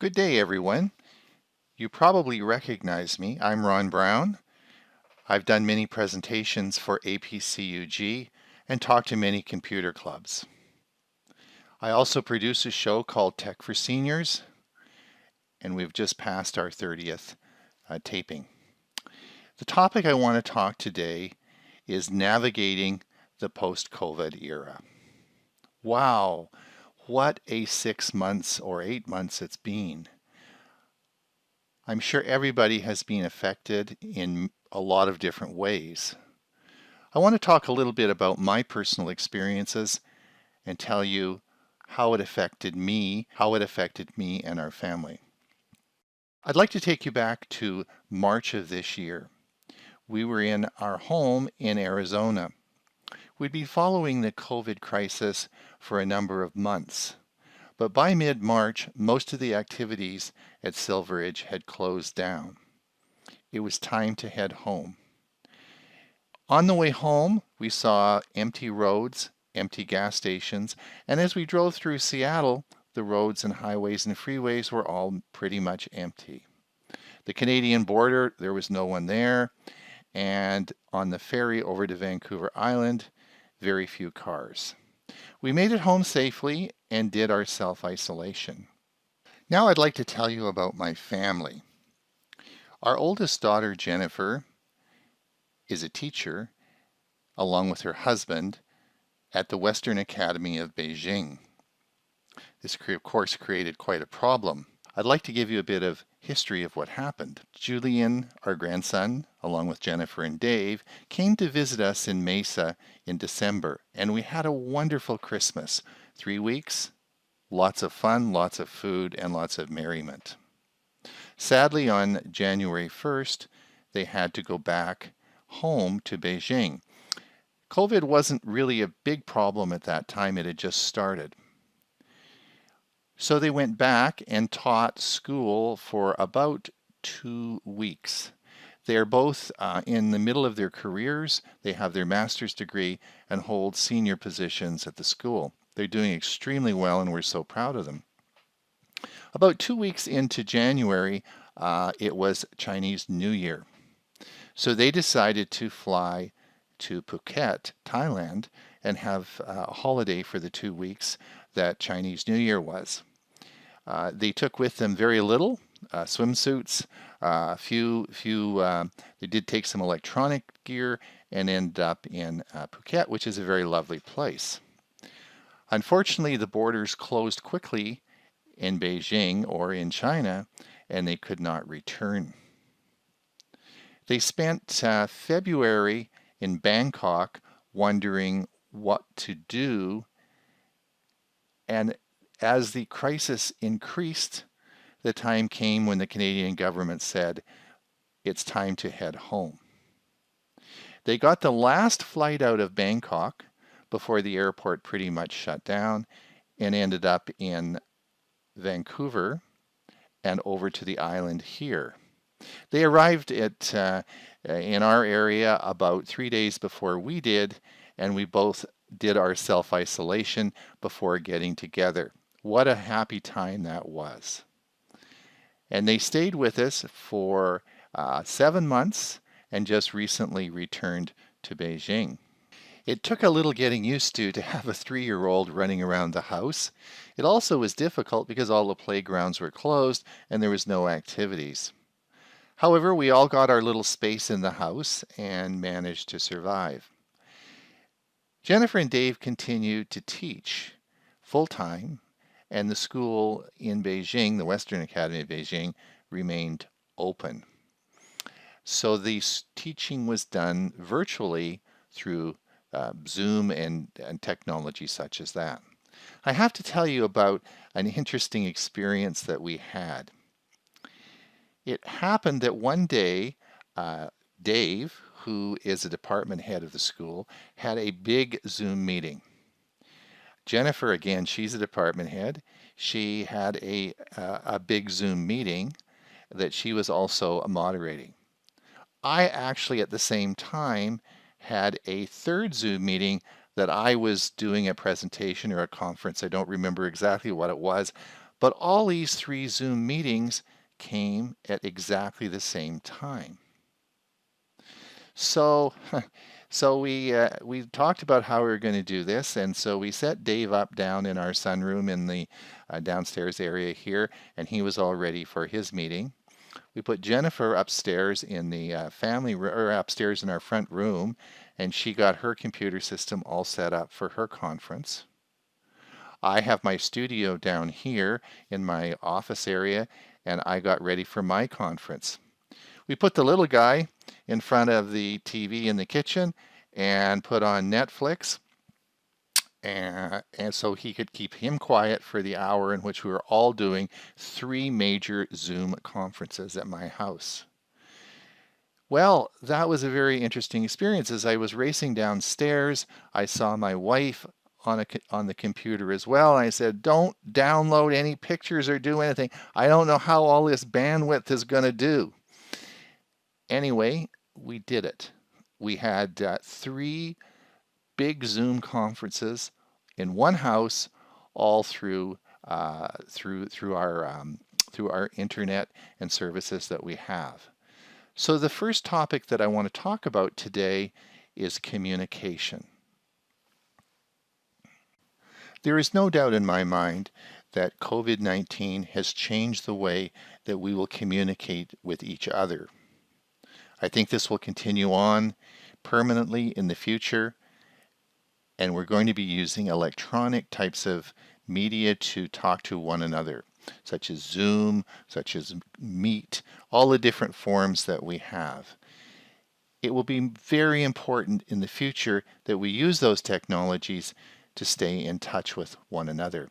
Good day, everyone. You probably recognize me. I'm Ron Brown. I've done many presentations for APCUG and talked to many computer clubs. I also produce a show called Tech for Seniors, and we've just passed our 30th taping. The topic I want to talk today is navigating the post-COVID era. Wow, what a 6 months or 8 months it's been. I'm sure everybody has been affected in a lot of different ways. I want to talk a little bit about my personal experiences and tell you how it affected me and our family. I'd like to take you back to March of this year. We were in our home in Arizona. We'd been following the COVID crisis for a number of months. But by mid-March, most of the activities at Silver Edge had closed down. It was time to head home. On the way home, we saw empty roads, empty gas stations, and as we drove through Seattle, the roads and highways and freeways were all pretty much empty. The Canadian border, there was no one there, and on the ferry over to Vancouver Island, very few cars. We made it home safely and did our self-isolation. Now I'd like to tell you about my family. Our oldest daughter, Jennifer, is a teacher, along with her husband, at the Western Academy of Beijing. This, of course, created quite a problem. I'd like to give you a bit of history of what happened. Julian, our grandson, along with Jennifer and Dave, came to visit us in Mesa in December, and we had a wonderful Christmas. 3 weeks, lots of fun, lots of food, and lots of merriment. Sadly, on January 1st, they had to go back home to Beijing. COVID wasn't really a big problem at that time. It had just started. So they went back and taught school for about 2 weeks. They are both in the middle of their careers. They have their master's degree and hold senior positions at the school. They're doing extremely well, and we're so proud of them. About 2 weeks into January, it was Chinese New Year. So they decided to fly to Phuket, Thailand, and have a holiday for the 2 weeks that Chinese New Year was. They took with them very little, swimsuits, they did take some electronic gear and ended up in Phuket, which is a very lovely place. Unfortunately, the borders closed quickly in Beijing or in China, and they could not return. They spent February in Bangkok wondering what to do, and as the crisis increased, the time came when the Canadian government said, it's time to head home. They got the last flight out of Bangkok before the airport pretty much shut down and ended up in Vancouver and over to the island here. They arrived in our area about 3 days before we did, and we both did our self-isolation before getting together. What a happy time that was. And they stayed with us for 7 months and just recently returned to Beijing. It took a little getting used to have a 3-year-old running around the house. It also was difficult because all the playgrounds were closed and there was no activities. However, we all got our little space in the house and managed to survive. Jennifer and Dave continued to teach full-time, and the school in Beijing, the Western Academy of Beijing, remained open. So the teaching was done virtually through Zoom and technology such as that. I have to tell you about an interesting experience that we had. It happened that one day, Dave, who is a department head of the school, had a big Zoom meeting. Jennifer, again, she's a department head. She had a big Zoom meeting that she was also moderating. I actually, at the same time, had a third Zoom meeting that I was doing a presentation or a conference. I don't remember exactly what it was, But all these 3 Zoom meetings came at exactly the same time. So, so we talked about how we were going to do this, and so we set Dave up down in our sunroom in the downstairs area here, and he was all ready for his meeting. We put Jennifer upstairs in the or upstairs in our front room, and she got her computer system all set up for her conference. I have my studio down here in my office area, and I got ready for my conference. We put the little guy in front of the TV in the kitchen and put on Netflix, and so he could keep him quiet for the hour in which we were all doing 3 major Zoom conferences at my house. Well, that was a very interesting experience. As I was racing downstairs, I saw my wife on the computer as well. I said, don't download any pictures or do anything. I don't know how all this bandwidth is going to do. Anyway, we did it. We had 3 big Zoom conferences in one house, all through our internet and services that we have. So the first topic that I want to talk about today is communication. There is no doubt in my mind that COVID-19 has changed the way that we will communicate with each other. I think this will continue on permanently in the future, and we're going to be using electronic types of media to talk to one another, such as Zoom, such as Meet, all the different forms that we have. It will be very important in the future that we use those technologies to stay in touch with one another.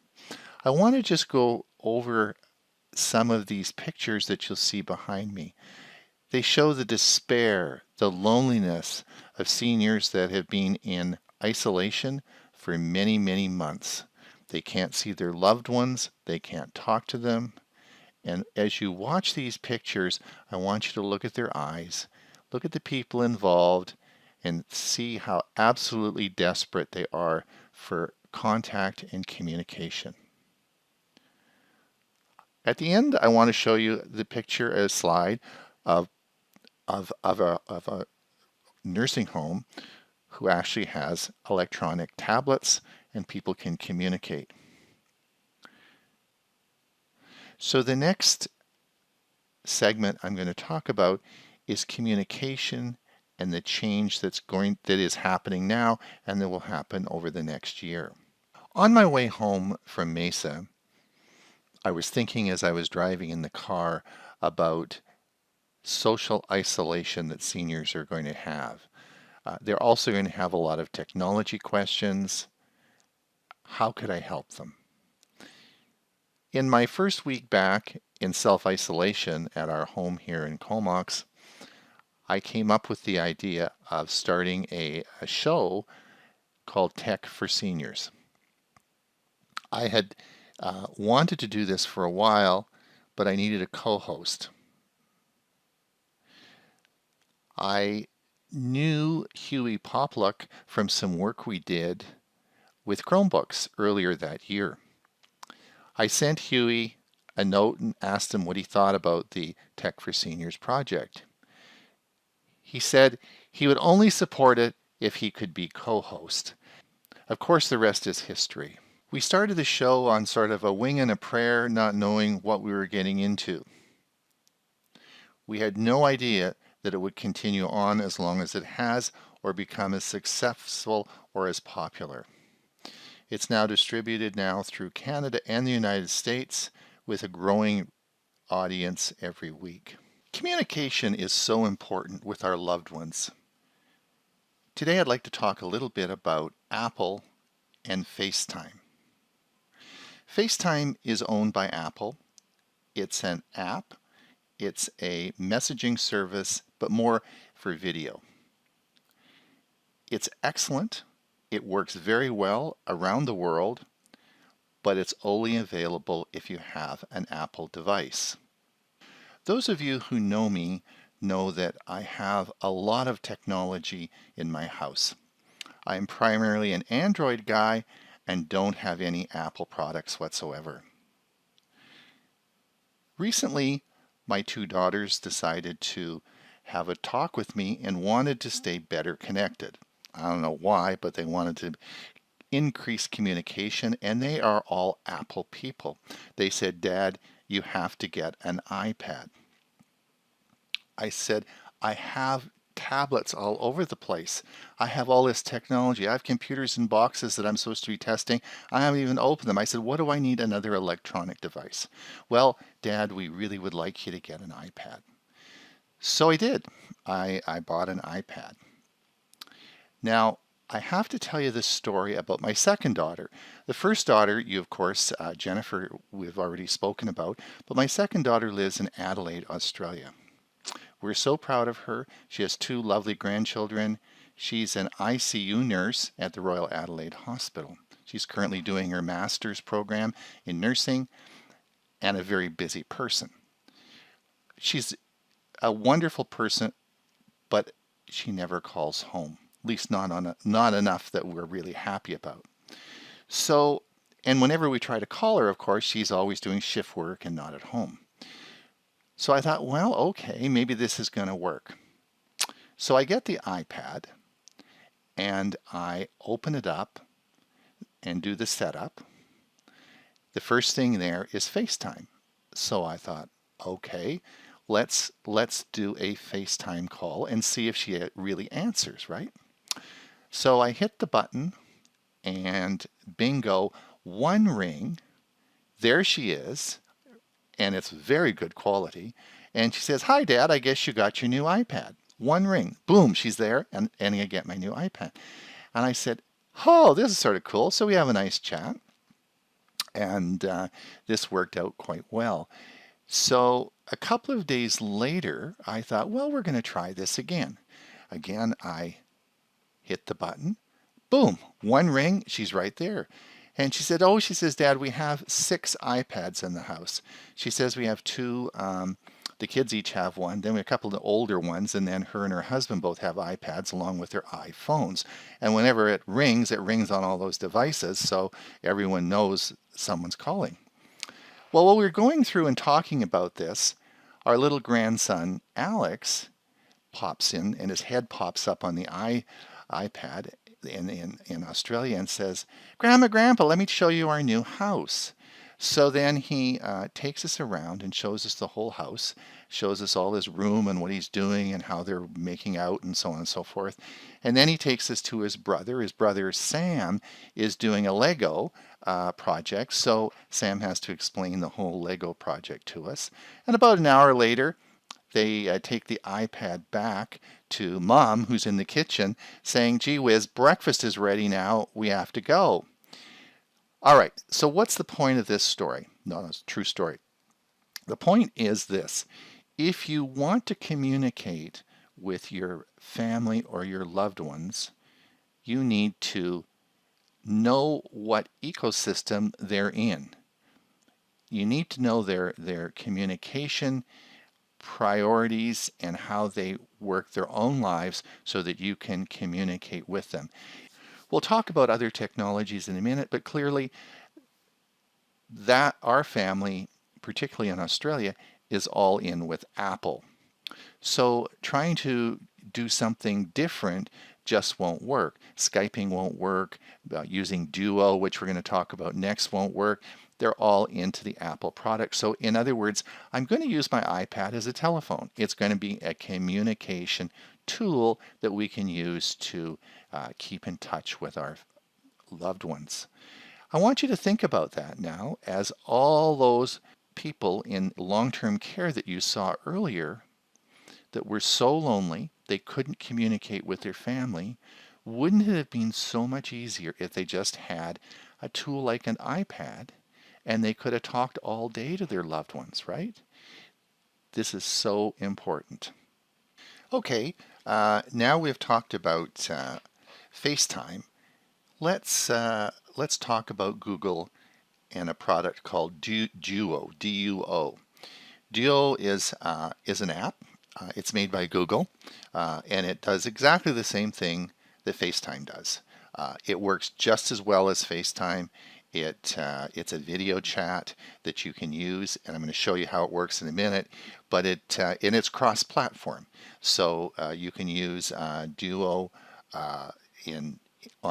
I want to just go over some of these pictures that you'll see behind me. They show the despair, the loneliness of seniors that have been in isolation for many, many months. They can't see their loved ones, they can't talk to them. And as you watch these pictures, I want you to look at their eyes, look at the people involved, and see how absolutely desperate they are for contact and communication. At the end, I want to show you the picture, a slide of a nursing home who actually has electronic tablets and people can communicate. So the next segment I'm going to talk about is communication and the change that is happening now and that will happen over the next year. On my way home from Mesa, I was thinking as I was driving in the car about social isolation that seniors are going to have. They're also going to have a lot of technology questions. How could I help them? In my first week back in self-isolation at our home here in Comox, I came up with the idea of starting a show called Tech for Seniors. I had wanted to do this for a while, but I needed a co-host. I knew Huey Popluck from some work we did with Chromebooks earlier that year. I sent Huey a note and asked him what he thought about the Tech for Seniors project. He said he would only support it if he could be co-host. Of course, the rest is history. We started the show on sort of a wing and a prayer, not knowing what we were getting into. We had no idea that it would continue on as long as it has or become as successful or as popular. It's now distributed now through Canada and the United States with a growing audience every week. Communication is so important with our loved ones. Today I'd like to talk a little bit about Apple and FaceTime. FaceTime is owned by Apple. It's an app. It's a messaging service, but more for video. It's excellent. It works very well around the world, but it's only available if you have an Apple device. Those of you who know me know that I have a lot of technology in my house. I am primarily an Android guy and don't have any Apple products whatsoever. Recently, my two daughters decided to have a talk with me and wanted to stay better connected. I don't know why, but they wanted to increase communication, and they are all Apple people. They said, Dad, you have to get an iPad. I said, I have tablets all over the place. I have all this technology. I have computers in boxes that I'm supposed to be testing. I haven't even opened them. I said, what do I need another electronic device? Well, Dad, we really would like you to get an iPad. So I did. I bought an iPad. Now, I have to tell you this story about my second daughter. The first daughter, you of course, Jennifer, we've already spoken about, but my second daughter lives in Adelaide, Australia. We're so proud of her. She has two lovely grandchildren. She's an ICU nurse at the Royal Adelaide Hospital. She's currently doing her master's program in nursing and a very busy person. She's a wonderful person, but she never calls home, at least not enough that we're really happy about. So, and whenever we try to call her, of course, she's always doing shift work and not at home. So I thought, well, okay, maybe this is going to work. So I get the iPad and I open it up and do the setup. The first thing there is FaceTime. So I thought, okay, let's do a FaceTime call and see if she really answers, right? So I hit the button and bingo, one ring, there she is, and it's very good quality. And she says, hi, Dad, I guess you got your new iPad. One ring, boom, she's there, and I get my new iPad. And I said, oh, this is sort of cool. So we have a nice chat, and this worked out quite well. So a couple of days later, I thought, well, we're going to try this again. Again, I hit the button, boom, one ring, she's right there. And she said, oh, she says, Dad, we have 6 iPads in the house. She says we have 2, the kids each have one, then we have a couple of the older ones, and then her and her husband both have iPads along with their iPhones. And whenever it rings on all those devices, so everyone knows someone's calling. Well, while we were going through and talking about this, our little grandson, Alex, pops in, and his head pops up on the iPad in Australia and says, Grandpa, let me show you our new house. So then he takes us around and shows us the whole house, shows us all his room and what he's doing and how they're making out and so on and so forth. And then he takes us to his brother. His brother Sam is doing a Lego project, so Sam has to explain the whole Lego project to us. And about an hour later, they take the iPad back to Mom, who's in the kitchen, saying, gee whiz, breakfast is ready now, we have to go. All right, so what's the point of this story? No, it's a true story. The point is this. If you want to communicate with your family or your loved ones, you need to know what ecosystem they're in. You need to know their communication priorities and how they work their own lives so that you can communicate with them. We'll talk about other technologies in a minute, but clearly that our family, particularly in Australia, is all in with Apple. So trying to do something different just won't work. Skyping won't work. Using Duo, which we're going to talk about next, won't work. They're all into the Apple product. So in other words, I'm going to use my iPad as a telephone. It's going to be a communication tool that we can use to keep in touch with our loved ones. I want you to think about that now as all those people in long-term care that you saw earlier that were so lonely they couldn't communicate with their family. Wouldn't it have been so much easier if they just had a tool like an iPad and they could have talked all day to their loved ones, right? This is so important. Okay, now we've talked about FaceTime. Let's talk about Google and a product called Duo, D-U-O. Duo is an app. It's made by Google, and it does exactly the same thing that FaceTime does. It works just as well as FaceTime. It's a video chat that you can use, and I'm going to show you how it works in a minute. But it's cross-platform, so you can use Duo on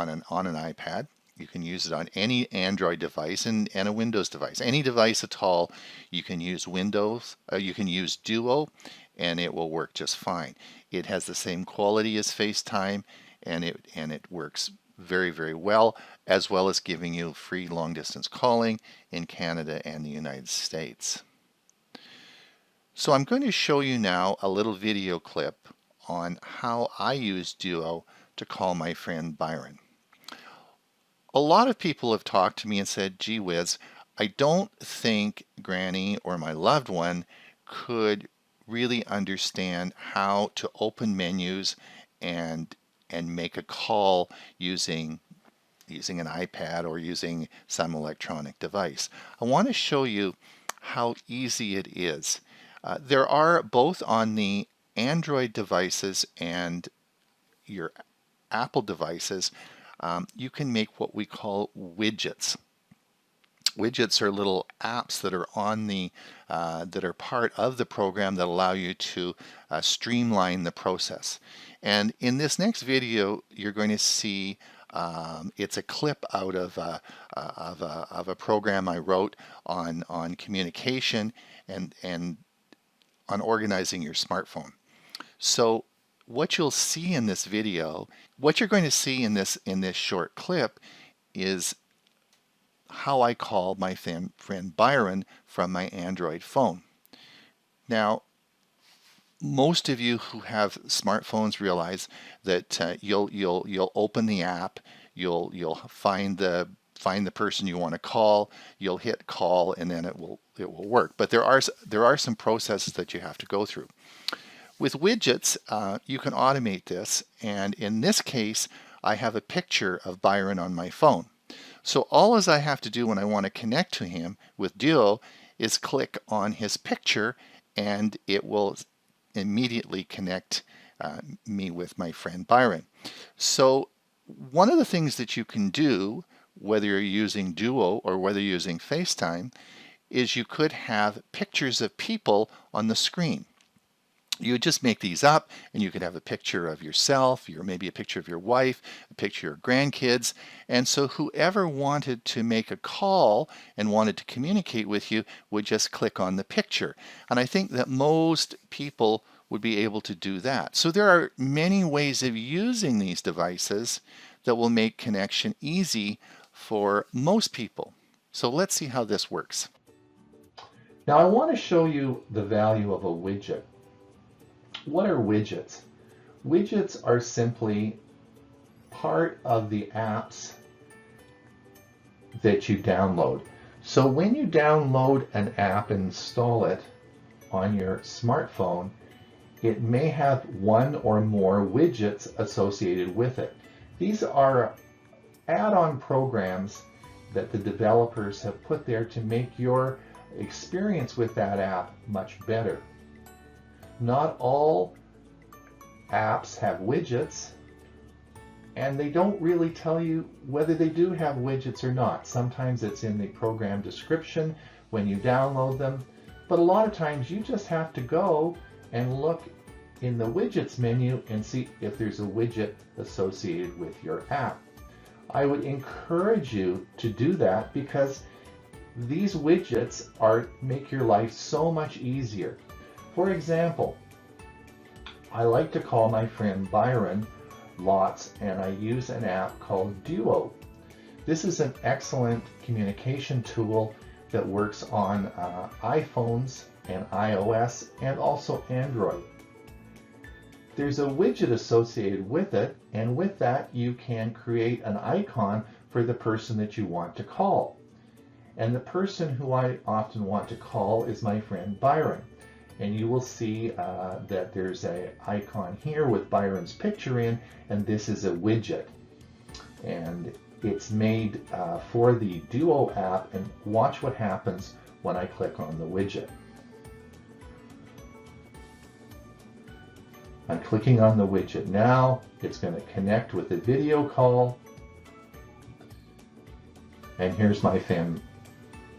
an iPad. You can use it on any Android device and a Windows device. Any device at all, you can use Windows. You can use Duo, and it will work just fine. It has the same quality as FaceTime, and it works very, very well as giving you free long-distance calling in Canada and the United States. So I'm going to show you now a little video clip on how I use Duo to call my friend Byron. A lot of people have talked to me and said, gee whiz, I don't think Granny or my loved one could really understand how to open menus and make a call using an iPad or using some electronic device. I want to show you how easy it is. There are, both on the Android devices and your Apple devices, you can make what we call widgets. Widgets are little apps that are on that are part of the program that allow you to streamline the process. And in this next video, you're going to see it's a clip out of a program I wrote on communication and on organizing your smartphone. So what you'll see in this video, what you're going to see in this short clip, is how I call my friend Byron from my Android phone. Now, most of you who have smartphones realize that you'll open the app, you'll find the person you want to call, you'll hit call, and then it will work. But there are some processes that you have to go through. With widgets, you can automate this, and in this case, I have a picture of Byron on my phone. So all I have to do when I want to connect to him with Duo is click on his picture, and it will immediately connect me with my friend Byron. So one of the things that you can do, whether you're using Duo or whether you're using FaceTime, is you could have pictures of people on the screen. You would just make these up, and you could have a picture of yourself, or maybe a picture of your wife, a picture of your grandkids. And so whoever wanted to make a call and wanted to communicate with you would just click on the picture. And I think that most people would be able to do that. So there are many ways of using these devices that will make connection easy for most people. So let's see how this works. Now I want to show you the value of a widget. What are widgets? Widgets are simply part of the apps that you download. So when you download an app and install it on your smartphone, it may have one or more widgets associated with it. These are add-on programs that the developers have put there to make your experience with that app much better. Not all apps have widgets, and they don't really tell you whether they do have widgets or not. Sometimes it's in the program description when you download them, but a lot of times you just have to go and look in the widgets menu and see if there's a widget associated with your app. I would encourage you to do that because these widgets make your life so much easier. For example, I like to call my friend Byron lots, and I use an app called Duo. This is an excellent communication tool that works on iPhones and iOS and also Android. There's a widget associated with it, and with that you can create an icon for the person that you want to call. And the person who I often want to call is my friend Byron. And you will see that there's an icon here with Byron's picture in, and this is a widget. And it's made for the Duo app, and watch what happens when I click on the widget. I'm clicking on the widget now. It's going to connect with the video call. and here's my friend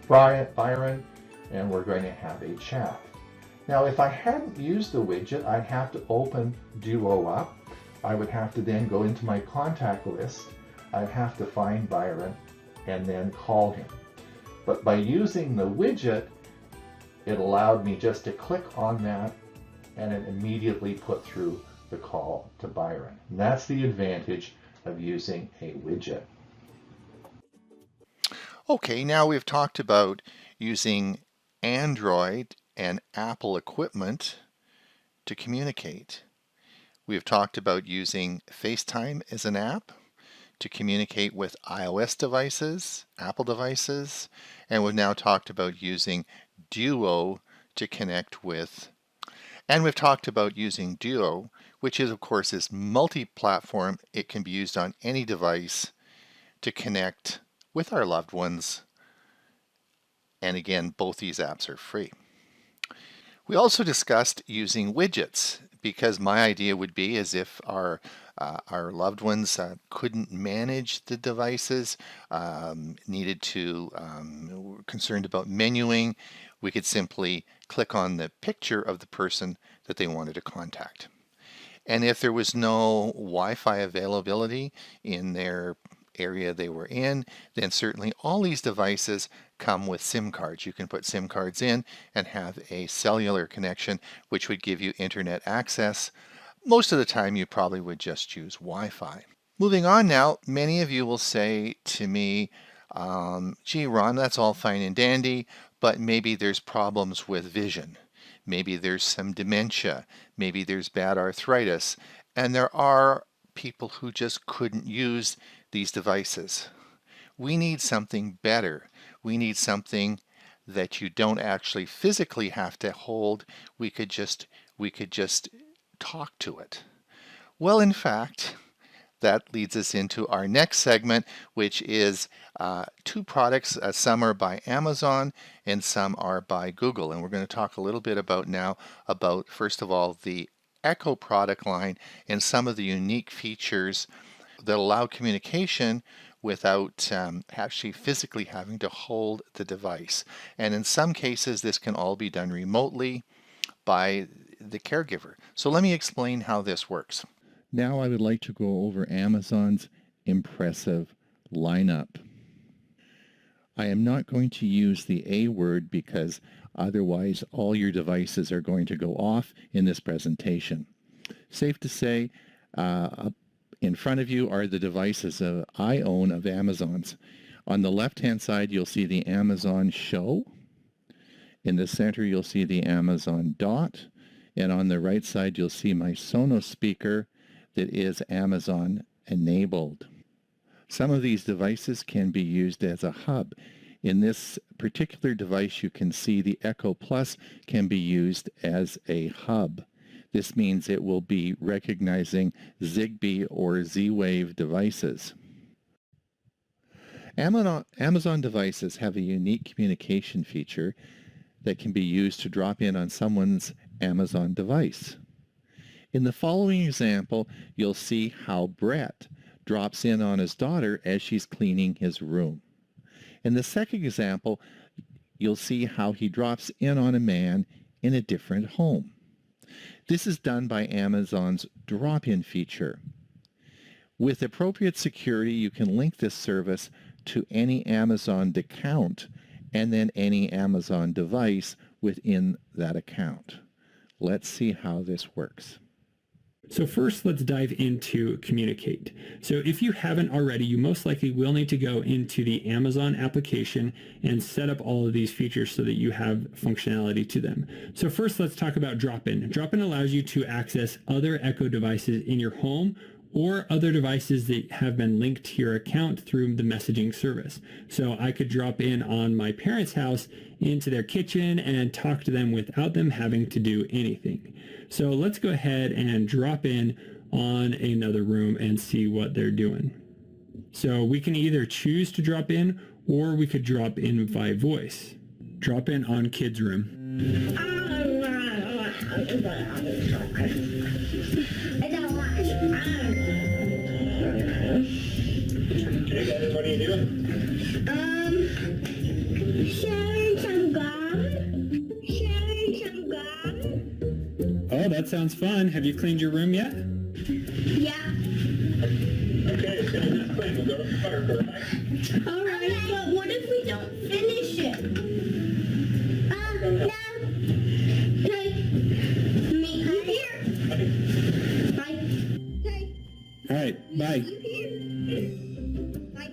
Byron, and we're going to have a chat. Now, if I hadn't used the widget, I'd have to open Duo up. I would have to then go into my contact list. I'd have to find Byron and then call him. But by using the widget, it allowed me just to click on that and it immediately put through the call to Byron. And that's the advantage of using a widget. Okay, now we've talked about using Android and Apple equipment to communicate. We've talked about using FaceTime as an app to communicate with iOS devices, Apple devices, and we've now talked about using Duo to connect with. And we've talked about using Duo, which is, of course, is multi-platform. It can be used on any device to connect with our loved ones. And again, both these apps are free. We also discussed using widgets, because my idea would be as if our loved ones couldn't manage the devices, needed to, were concerned about menuing, we could simply click on the picture of the person that they wanted to contact. And if there was no Wi-Fi availability in their area they were in, then certainly all these devices come with SIM cards. You can put SIM cards in and have a cellular connection, which would give you internet access. Most of the time you probably would just use Wi-Fi. Moving on now, many of you will say to me, gee Ron, that's all fine and dandy, but maybe there's problems with vision. Maybe there's some dementia. Maybe there's bad arthritis. And there are people who just couldn't use these devices. We need something better. We need something that you don't actually physically have to hold. We could just talk to it. Well, in fact, that leads us into our next segment, which is two products. Some are by Amazon and some are by Google. And we're going to talk a little bit about first of all, the Echo product line and some of the unique features that allow communication without actually physically having to hold the device. And in some cases, this can all be done remotely by the caregiver. So let me explain how this works. Now I would like to go over Amazon's impressive lineup. I am not going to use the A word because otherwise all your devices are going to go off in this presentation. Safe to say, in front of you are the devices I own of Amazon's. On the left-hand side, you'll see the Amazon Show. In the center, you'll see the Amazon Dot. And on the right side, you'll see my Sonos speaker that is Amazon enabled. Some of these devices can be used as a hub. In this particular device, you can see the Echo Plus can be used as a hub. This means it will be recognizing Zigbee or Z-Wave devices. Amazon devices have a unique communication feature that can be used to drop in on someone's Amazon device. In the following example, you'll see how Brett drops in on his daughter as she's cleaning his room. In the second example, you'll see how he drops in on a man in a different home. This is done by Amazon's drop-in feature. With appropriate security, you can link this service to any Amazon account and then any Amazon device within that account. Let's see how this works. So first, let's dive into Communicate. So if you haven't already, you most likely will need to go into the Amazon application and set up all of these features so that you have functionality to them. So first, let's talk about Drop-In. Drop-In allows you to access other Echo devices in your home or other devices that have been linked to your account through the messaging service. So I could drop in on my parents' house into their kitchen and talk to them without them having to do anything. So let's go ahead and drop in on another room and see what they're doing. So we can either choose to drop in or we could drop in by voice. Drop in on kids' room. Hey guys, what are you doing? sounds fun. Have you cleaned your room yet? Yeah. Okay, as soon as it's clean, we'll go to the fire, right? All right, but what if we don't finish it? No. Okay. Me, I'm here. Bye. Okay. All right, bye. You here? Bye.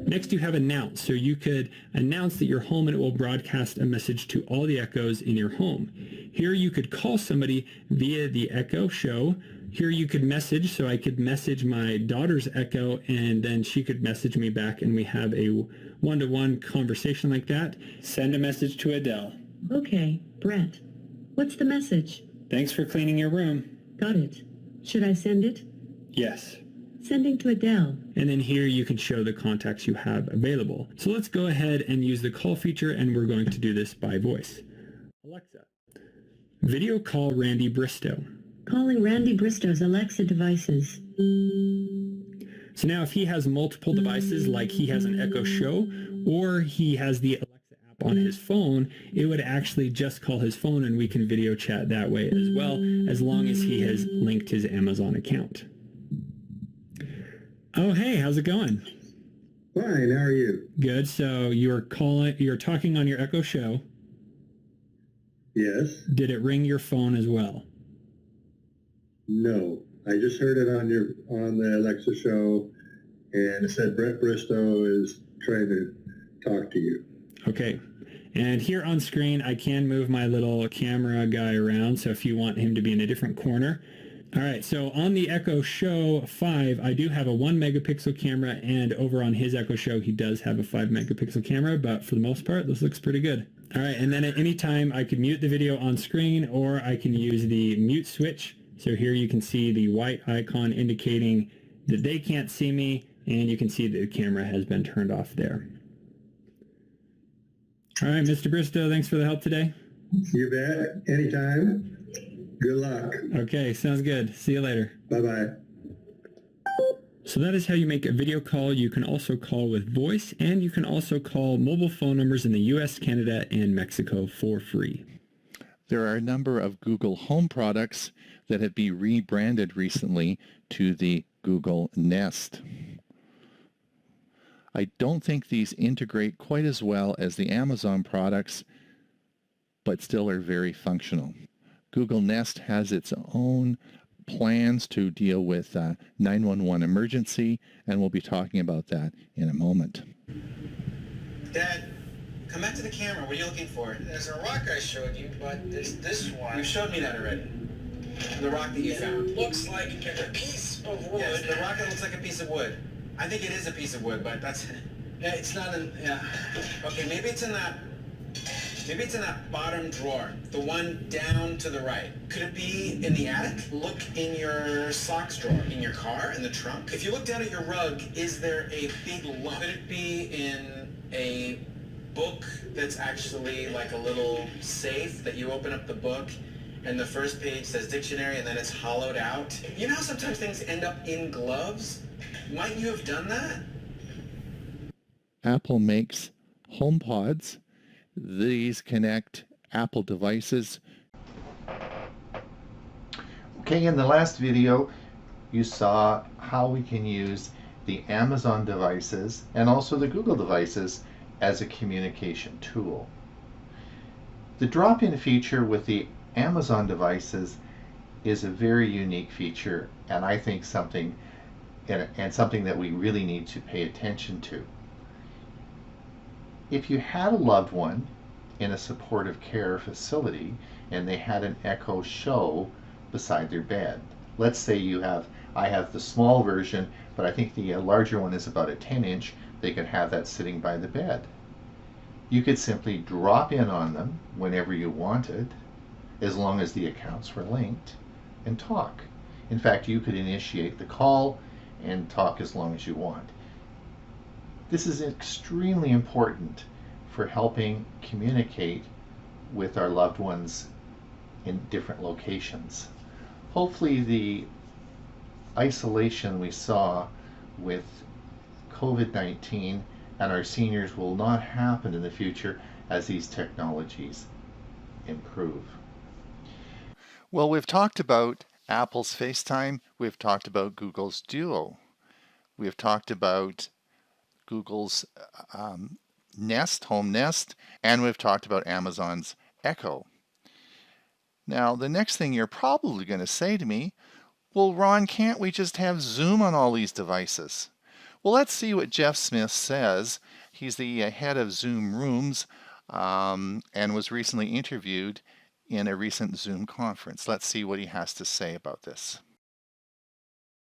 Next, you have announce. So you could announce that you're home and it will broadcast a message to all the Echoes in your home. Here you could call somebody via the Echo Show. Here you could message, so I could message my daughter's Echo and then she could message me back and we have a one-to-one conversation like that. Send a message to Adele. Okay, Brett. What's the message? Thanks for cleaning your room. Got it. Should I send it? Yes. Sending to Adele. And then here you can show the contacts you have available. So let's go ahead and use the call feature, and we're going to do this by voice. Alexa, video call Randy Bristow. Calling Randy Bristow's Alexa devices. So now if he has multiple devices, like he has an Echo Show, or he has the Alexa app on his phone, it would actually just call his phone and we can video chat that way as well, as long as he has linked his Amazon account. Oh, hey, how's it going? Fine, how are you? Good. So you're talking on your Echo Show. Yes. Did it ring your phone as well? No. I just heard it on the Alexa show, and it said Brett Bristow is trying to talk to you. Okay. And here on screen, I can move my little camera guy around, so if you want him to be in a different corner. All right, so on the Echo Show 5, I do have a 1 megapixel camera, and over on his Echo Show, he does have a 5 megapixel camera, but for the most part, this looks pretty good. All right, and then at any time, I could mute the video on screen, or I can use the mute switch. So here you can see the white icon indicating that they can't see me, and you can see that the camera has been turned off there. All right, Mr. Bristow, thanks for the help today. You bet. Anytime. Good luck. Okay, sounds good. See you later. Bye-bye. So that is how you make a video call. You can also call with voice, and you can also call mobile phone numbers in the US, Canada, and Mexico for free. There are a number of Google Home products that have been rebranded recently to the Google Nest. I don't think these integrate quite as well as the Amazon products, but still are very functional. Google Nest has its own plans to deal with 911 emergency, and we'll be talking about that in a moment. Dad, come back to the camera. What are you looking for? There's a rock I showed you, but there's this one. You showed me that already. The rock that you found. Looks like a piece of wood. Yes, the rock that looks like a piece of wood. I think it is a piece of wood, but that's... Yeah, it's not in... Yeah. Okay, maybe it's in that bottom drawer. The one down to the right. Could it be in the attic? Look in your socks drawer. In your car? In the trunk? If you look down at your rug, is there a big lump? Could it be in a book that's actually like a little safe that you open up the book and the first page says dictionary and then it's hollowed out? You know how sometimes things end up in gloves? Might you have done that? Apple makes HomePods. These connect Apple devices. Okay, in the last video, you saw how we can use the Amazon devices and also the Google devices as a communication tool. The drop-in feature with the Amazon devices is a very unique feature, and I think something that we really need to pay attention to. If you had a loved one in a supportive care facility and they had an Echo Show beside their bed, let's say I have the small version, but I think the larger one is about a 10-inch, they could have that sitting by the bed. You could simply drop in on them whenever you wanted, as long as the accounts were linked, and talk. In fact, you could initiate the call and talk as long as you want. This is extremely important for helping communicate with our loved ones in different locations. Hopefully the isolation we saw with COVID-19 and our seniors will not happen in the future as these technologies improve. Well, we've talked about Apple's FaceTime. We've talked about Google's Duo. We've talked about Google's Nest, Home Nest, and we've talked about Amazon's Echo. Now, the next thing you're probably going to say to me, well, Ron, can't we just have Zoom on all these devices? Well, let's see what Jeff Smith says. He's the head of Zoom Rooms and was recently interviewed in a recent Zoom conference. Let's see what he has to say about this.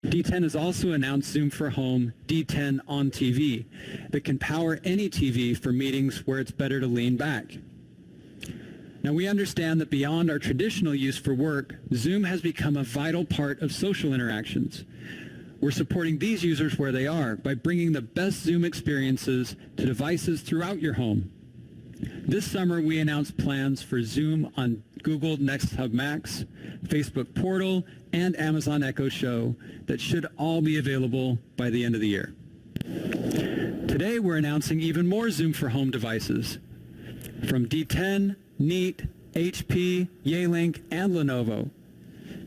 D10 has also announced Zoom for Home D10 on TV that can power any TV for meetings where it's better to lean back. Now, we understand that beyond our traditional use for work, Zoom has become a vital part of social interactions. We're supporting these users where they are by bringing the best Zoom experiences to devices throughout your home. This summer, we announced plans for Zoom on Google Nest Hub Max, Facebook Portal, and Amazon Echo Show that should all be available by the end of the year. Today, we're announcing even more Zoom for Home devices from D10, Neat, HP, Yealink, and Lenovo.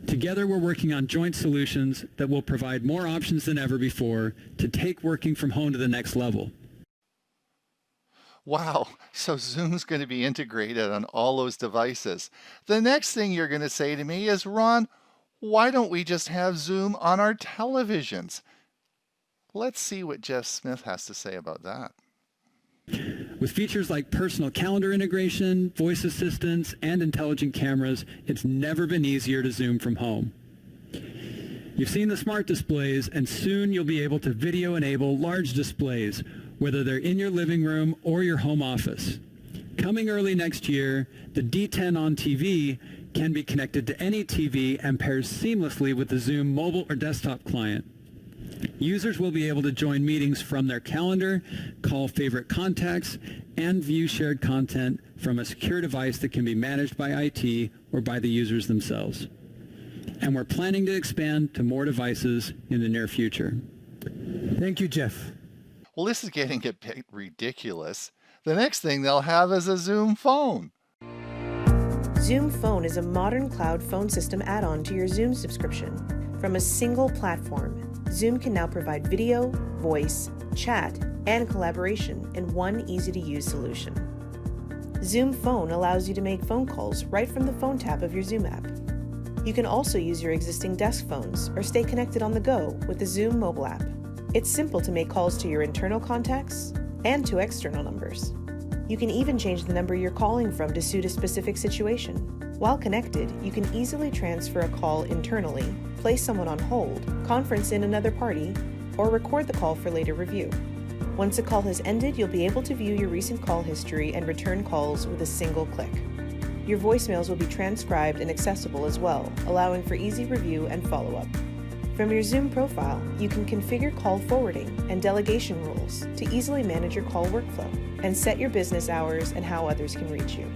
Together, we're working on joint solutions that will provide more options than ever before to take working from home to the next level. Wow, so Zoom's going to be integrated on all those devices. The next thing you're going to say to me is, Ron, why don't we just have Zoom on our televisions? Let's see what Jeff Smith has to say about that. With features like personal calendar integration, voice assistants, and intelligent cameras, it's never been easier to Zoom from home. You've seen the smart displays, and soon you'll be able to video enable large displays, whether they're in your living room or your home office. Coming early next year, the D10 on TV can be connected to any TV and pairs seamlessly with the Zoom mobile or desktop client. Users will be able to join meetings from their calendar, call favorite contacts, and view shared content from a secure device that can be managed by IT or by the users themselves. And we're planning to expand to more devices in the near future. Thank you, Jeff. Well, this is getting a bit ridiculous. The next thing they'll have is a Zoom phone. Zoom Phone is a modern cloud phone system add-on to your Zoom subscription. From a single platform, Zoom can now provide video, voice, chat, and collaboration in one easy-to-use solution. Zoom Phone allows you to make phone calls right from the Phone tab of your Zoom app. You can also use your existing desk phones or stay connected on the go with the Zoom mobile app. It's simple to make calls to your internal contacts and to external numbers. You can even change the number you're calling from to suit a specific situation. While connected, you can easily transfer a call internally, place someone on hold, conference in another party, or record the call for later review. Once a call has ended, you'll be able to view your recent call history and return calls with a single click. Your voicemails will be transcribed and accessible as well, allowing for easy review and follow-up. From your Zoom profile, you can configure call forwarding and delegation rules to easily manage your call workflow and set your business hours and how others can reach you.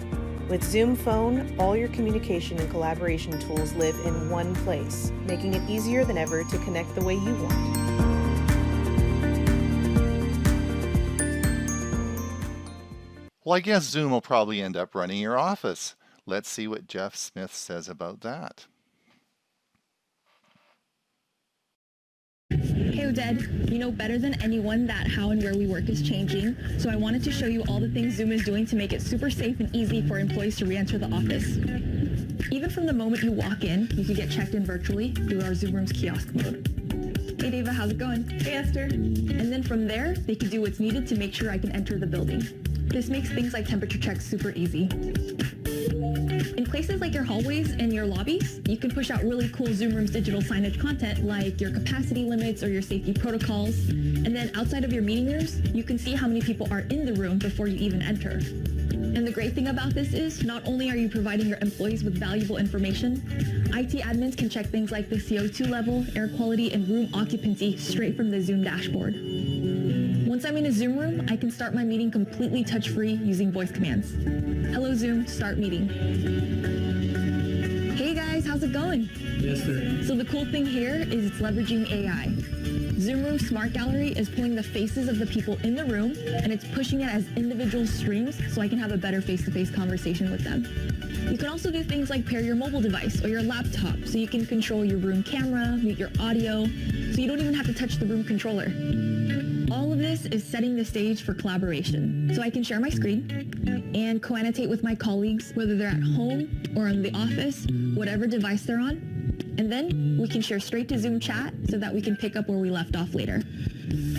With Zoom Phone, all your communication and collaboration tools live in one place, making it easier than ever to connect the way you want. Well, I guess Zoom will probably end up running your office. Let's see what Jeff Smith says about that. Hey Oded, you know better than anyone that how and where we work is changing, so I wanted to show you all the things Zoom is doing to make it super safe and easy for employees to re-enter the office. Even from the moment you walk in, you can get checked in virtually through our Zoom Rooms kiosk mode. Hey Dava, how's it going? Hey Esther. And then from there, they can do what's needed to make sure I can enter the building. This makes things like temperature checks super easy. In places like your hallways and your lobbies, you can push out really cool Zoom Rooms digital signage content like your capacity limits or your safety protocols. And then outside of your meeting rooms, you can see how many people are in the room before you even enter. And the great thing about this is not only are you providing your employees with valuable information, IT admins can check things like the CO2 level, air quality, and room occupancy straight from the Zoom dashboard. Once I'm in a Zoom room, I can start my meeting completely touch-free using voice commands. Hello Zoom, start meeting. Hey guys, how's it going? Yes, sir. So the cool thing here is it's leveraging AI. Zoom Room Smart Gallery is pulling the faces of the people in the room and it's pushing it as individual streams so I can have a better face-to-face conversation with them. You can also do things like pair your mobile device or your laptop so you can control your room camera, mute your audio, so you don't even have to touch the room controller. All of this is setting the stage for collaboration, so I can share my screen and co-annotate with my colleagues, whether they're at home or in the office, whatever device they're on. And then we can share straight to Zoom chat so that we can pick up where we left off later.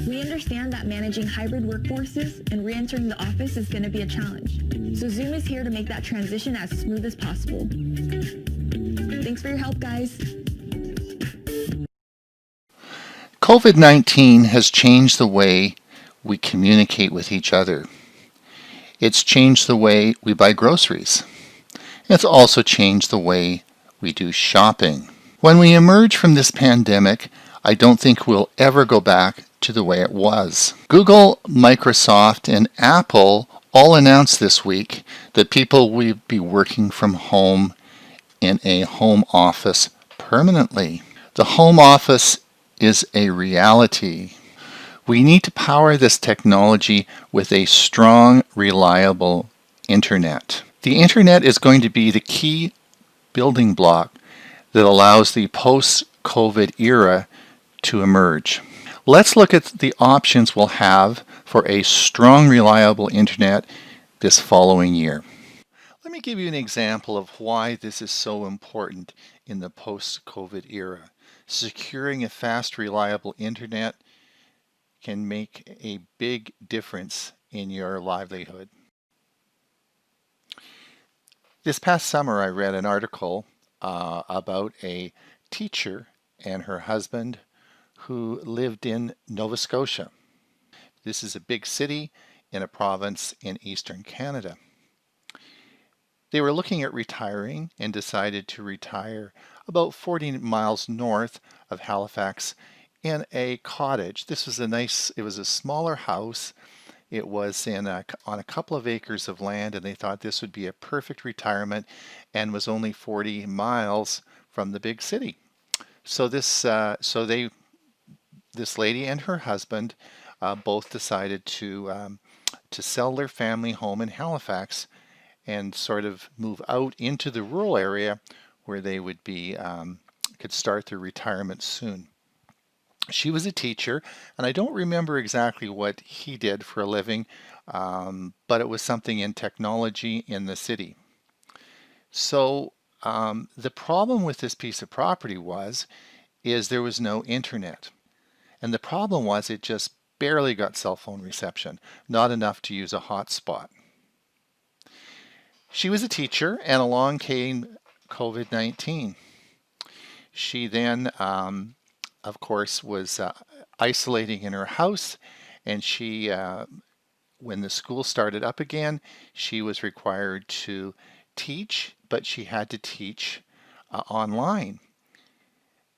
We understand that managing hybrid workforces and re-entering the office is going to be a challenge. So Zoom is here to make that transition as smooth as possible. Thanks for your help, guys. COVID-19 has changed the way we communicate with each other. It's changed the way we buy groceries. It's also changed the way we do shopping. When we emerge from this pandemic, I don't think we'll ever go back to the way it was. Google, Microsoft, and Apple all announced this week that people will be working from home in a home office permanently. The home office is a reality. We need to power this technology with a strong, reliable internet. The internet is going to be the key building block that allows the post-COVID era to emerge. Let's look at the options we'll have for a strong, reliable internet this following year. Let me give you an example of why this is so important in the post-COVID era. Securing a fast, reliable internet can make a big difference in your livelihood. This past summer, I read an article about a teacher and her husband who lived in Nova Scotia. This is a big city in a province in eastern Canada. They were looking at retiring and decided to retire about 40 miles north of Halifax in a cottage. This was it was a smaller house. It was on a couple of acres of land, and they thought this would be a perfect retirement and was only 40 miles from the big city. So this lady and her husband both decided to sell their family home in Halifax and sort of move out into the rural area where they would be could start their retirement soon. She was a teacher, and I don't remember exactly what he did for a living, but it was something in technology in the city. So the problem with this piece of property is there was no internet. And the problem was it just barely got cell phone reception, not enough to use a hotspot. She was a teacher, and along came COVID-19. She then, of course, was isolating in her house, and she, when the school started up again, she was required to teach, but she had to teach online.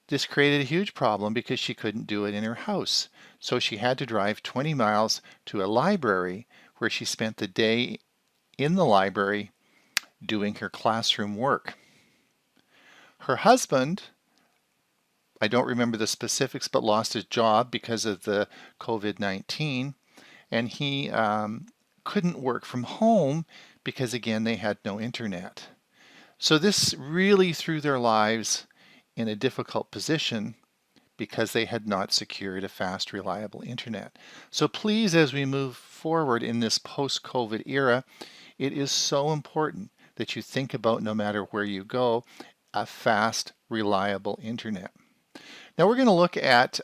This created a huge problem because she couldn't do it in her house. So she had to drive 20 miles to a library where she spent the day in the library doing her classroom work. Her husband, I don't remember the specifics, but lost his job because of the COVID-19, and he couldn't work from home because, again, they had no internet. So this really threw their lives in a difficult position because they had not secured a fast, reliable internet. So please, as we move forward in this post-COVID era, it is so important that you think about, no matter where you go, a fast, reliable internet. Now we're going to look at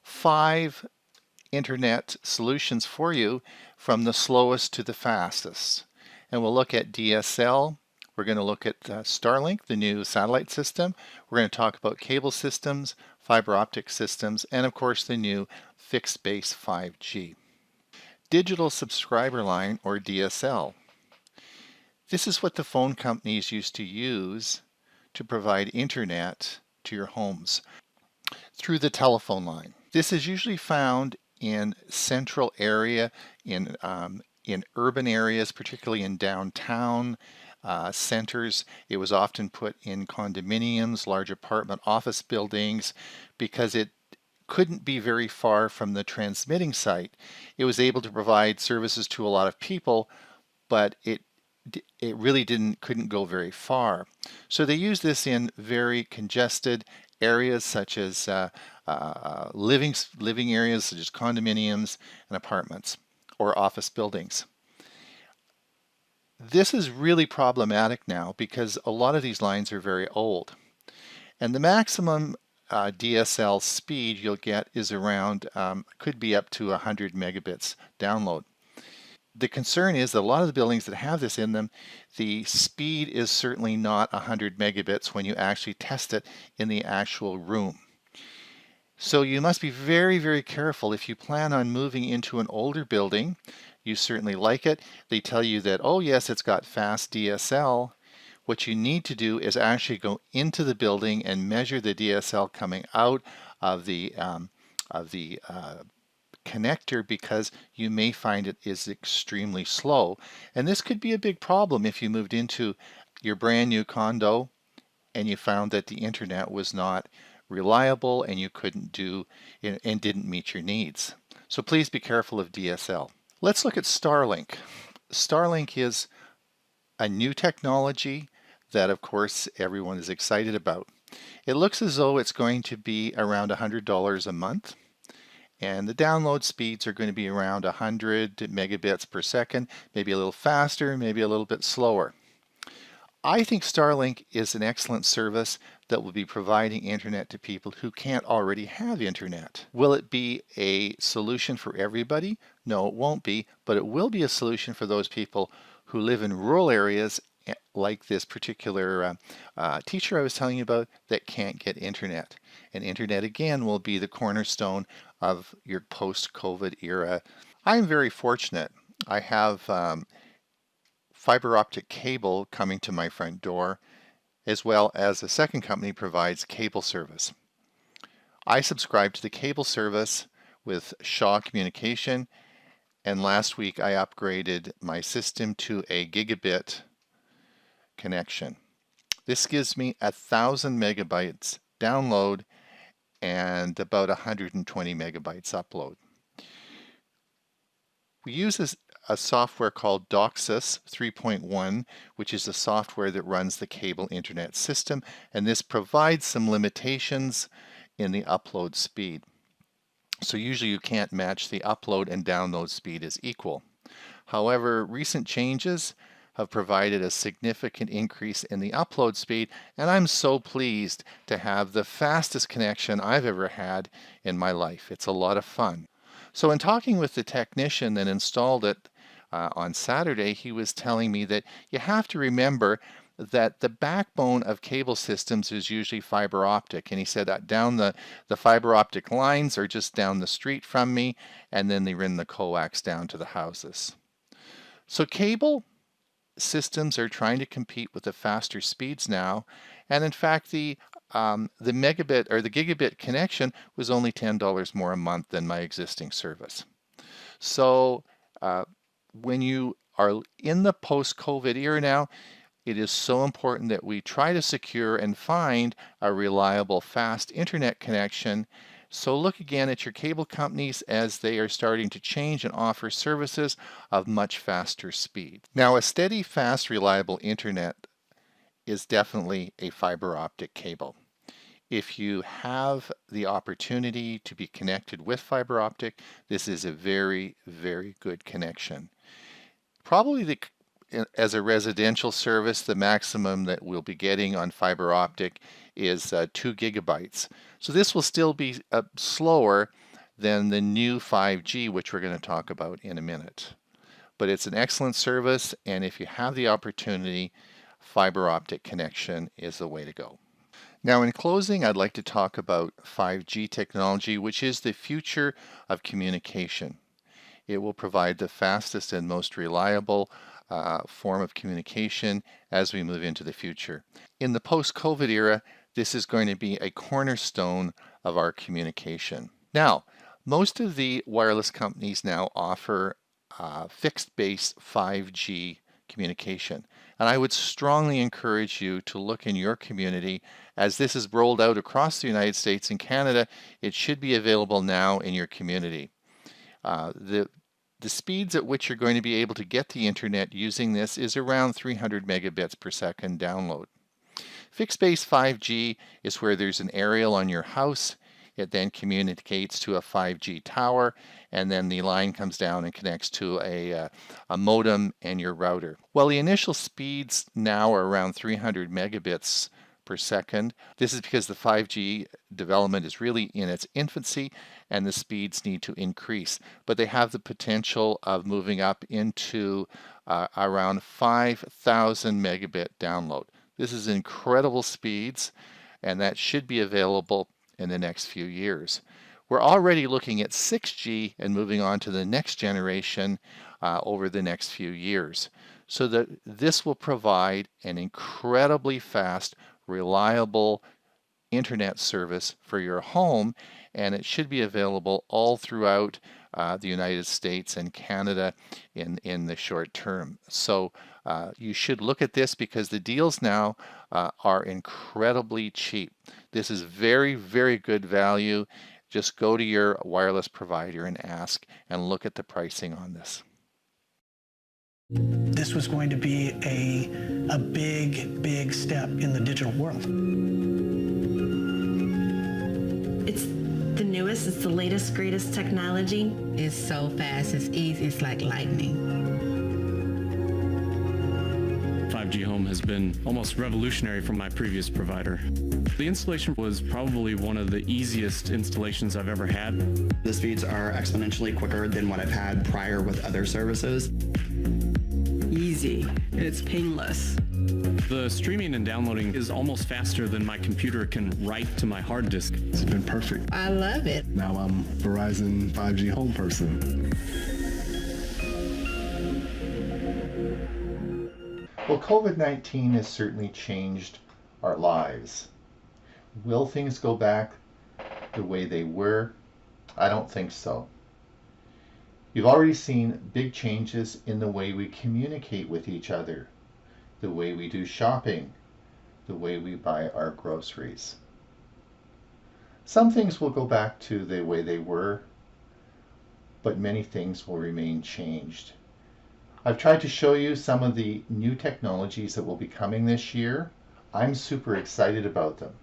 5 internet solutions for you from the slowest to the fastest. And we'll look at DSL. We're going to look at Starlink, the new satellite system. We're going to talk about cable systems, fiber optic systems, and of course the new Fixedbase 5G. Digital subscriber line, or DSL. This is what the phone companies used to use to provide internet to your homes through the telephone line. This is usually found in central area, in urban areas, particularly in downtown centers. It was often put in condominiums, large apartment office buildings, because it couldn't be very far from the transmitting site. It was able to provide services to a lot of people, but it it really couldn't go very far. So they use this in very congested areas such as living areas such as condominiums and apartments or office buildings. This is really problematic now because a lot of these lines are very old. And the maximum DSL speed you'll get is around, could be up to 100 megabits download. The concern is that a lot of the buildings that have this in them, the speed is certainly not 100 megabits when you actually test it in the actual room. So you must be very, very careful if you plan on moving into an older building. You certainly like it. They tell you that, oh yes, it's got fast DSL. What you need to do is actually go into the building and measure the DSL coming out of the connector, because you may find it is extremely slow. And this could be a big problem if you moved into your brand new condo and you found that the internet was not reliable and you couldn't do and didn't meet your needs. So please be careful of DSL. Let's look at Starlink. Starlink is a new technology that of course everyone is excited about. It looks as though it's going to be around $100 a month, and the download speeds are going to be around 100 megabits per second, maybe a little faster, maybe a little bit slower. I think Starlink is an excellent service that will be providing internet to people who can't already have internet. Will it be a solution for everybody? No, it won't be, but it will be a solution for those people who live in rural areas like this particular teacher I was telling you about that can't get internet. And internet again will be the cornerstone of your post-COVID era. I'm very fortunate. I have fiber optic cable coming to my front door, as well as a second company provides cable service. I subscribe to the cable service with Shaw Communication, and last week I upgraded my system to a gigabit connection. This gives me 1,000 megabytes download and about 120 megabytes upload. We use a software called DOCSIS 3.1, which is the software that runs the cable internet system, and this provides some limitations in the upload speed. So usually you can't match the upload and download speed as equal. However, recent changes have provided a significant increase in the upload speed, and I'm so pleased to have the fastest connection I've ever had in my life. It's a lot of fun. So in talking with the technician that installed it on Saturday, he was telling me that you have to remember that the backbone of cable systems is usually fiber optic. And he said that down the fiber optic lines are just down the street from me, and then they run the coax down to the houses. So cable systems are trying to compete with the faster speeds now. And in fact, the megabit or the gigabit connection was only $10 more a month than my existing service. So when you are in the post-COVID era now, it is so important that we try to secure and find a reliable, fast internet connection. So look again at your cable companies as they are starting to change and offer services of much faster speed. Now, a steady, fast, reliable internet is definitely a fiber optic cable. If you have the opportunity to be connected with fiber optic, this is a very, very good connection. Probably as a residential service, the maximum that we'll be getting on fiber optic is 2 gigabytes. So this will still be slower than the new 5G, which we're going to talk about in a minute. But it's an excellent service, and if you have the opportunity, fiber optic connection is the way to go. Now, in closing, I'd like to talk about 5G technology, which is the future of communication. It will provide the fastest and most reliable form of communication as we move into the future. In the post-COVID era, this is going to be a cornerstone of our communication. Now, most of the wireless companies now offer fixed-base 5G communication. And I would strongly encourage you to look in your community. As this is rolled out across the United States and Canada, it should be available now in your community. The The speeds at which you're going to be able to get the internet using this is around 300 megabits per second download. Fixedbase 5G is where there's an aerial on your house. It then communicates to a 5G tower, and then the line comes down and connects to a modem and your router. Well, the initial speeds now are around 300 megabits per second. This is because the 5G development is really in its infancy and the speeds need to increase. But they have the potential of moving up into around 5,000 megabit download. This is incredible speeds, and that should be available in the next few years. We're already looking at 6G and moving on to the next generation over the next few years. So that this will provide an incredibly fast, reliable internet service for your home, and it should be available all throughout the United States and Canada in the short term. So you should look at this because the deals now are incredibly cheap. This is very, very good value. Just go to your wireless provider and ask and look at the pricing on this. This was going to be a big, big step in the digital world. It's the newest, it's the latest, greatest technology. It's so fast, it's easy, it's like lightning. 5G Home has been almost revolutionary from my previous provider. The installation was probably one of the easiest installations I've ever had. The speeds are exponentially quicker than what I've had prior with other services. Easy, and it's painless. The streaming and downloading is almost faster than my computer can write to my hard disk. It's been perfect. I love it. Now I'm Verizon 5G Home person. Well, COVID-19 has certainly changed our lives. Will things go back the way they were? I don't think so. You've already seen big changes in the way we communicate with each other, the way we do shopping, the way we buy our groceries. Some things will go back to the way they were, but many things will remain changed. I've tried to show you some of the new technologies that will be coming this year. I'm super excited about them.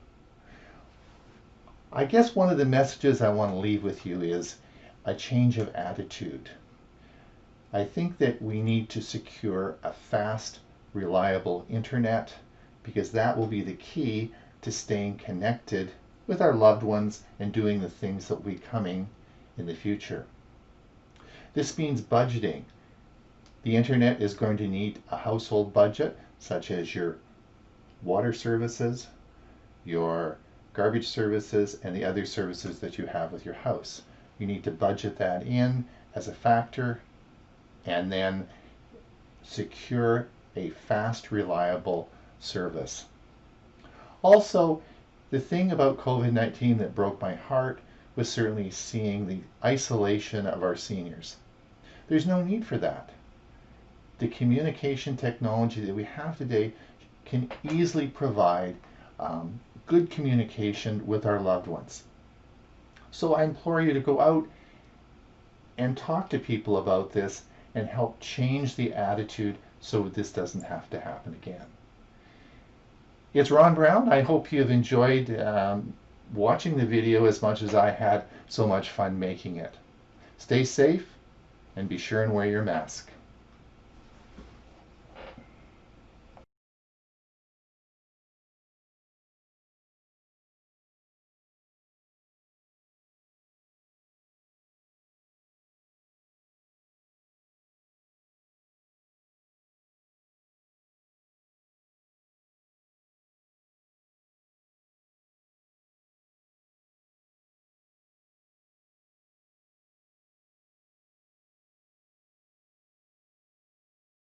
I guess one of the messages I want to leave with you is a change of attitude. I think that we need to secure a fast, reliable internet because that will be the key to staying connected with our loved ones and doing the things that will be coming in the future. This means budgeting. The internet is going to need a household budget, such as your water services, your garbage services, and the other services that you have with your house. You need to budget that in as a factor and then secure a fast, reliable service. Also, the thing about COVID-19 that broke my heart was certainly seeing the isolation of our seniors. There's no need for that. The communication technology that we have today can easily provide good communication with our loved ones. So I implore you to go out and talk to people about this and help change the attitude so this doesn't have to happen again. It's Ron Brown. I hope you have enjoyed watching the video as much as I had so much fun making it. Stay safe and be sure and wear your mask.